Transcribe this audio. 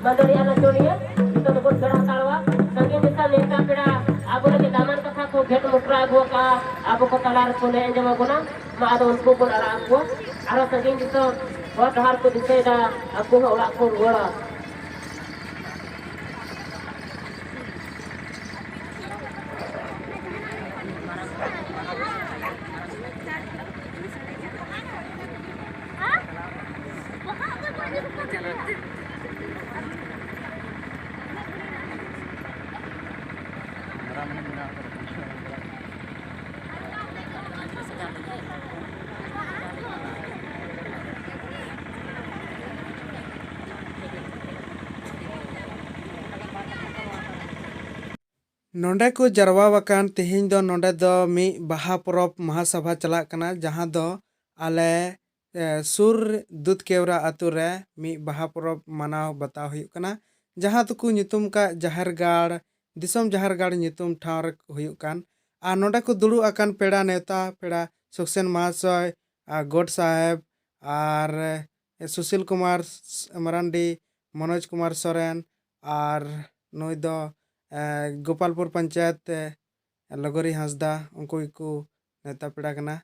Maduri anak dunia itu sebut gerah talwa saking bisa minta pira abu lagi daman kata ko get mukra abu ka abu ko kalar kune enjama guna ma adon ko pun ara aku ara saking bisa buat har ko diseda aku ulah ko gora नोंडे को जरवावाकान तिहिन दो नोंडे दो मी बाहा परब महासभा चलाक कना जहाँ दो आले सुर दूध केवरा आतु रे मी बाहा परब मनाव बताव हुयुक कना जहाँ तुकु nyutum का जहर गाड़ दिसम जहर गाड़ nyutum ठाव रे हुयुक कान आ नोंडे को दुड़ु आकान पेड़ा नेता पेड़ा सुखसेन महाशय गोड साहेब आर सुशील कुमार मरांडी मनोज कुमार सोरेन आर नुई दो गोपालपुर पंचायत लगोरी हांसदा उनको नेता पेड़ा कना।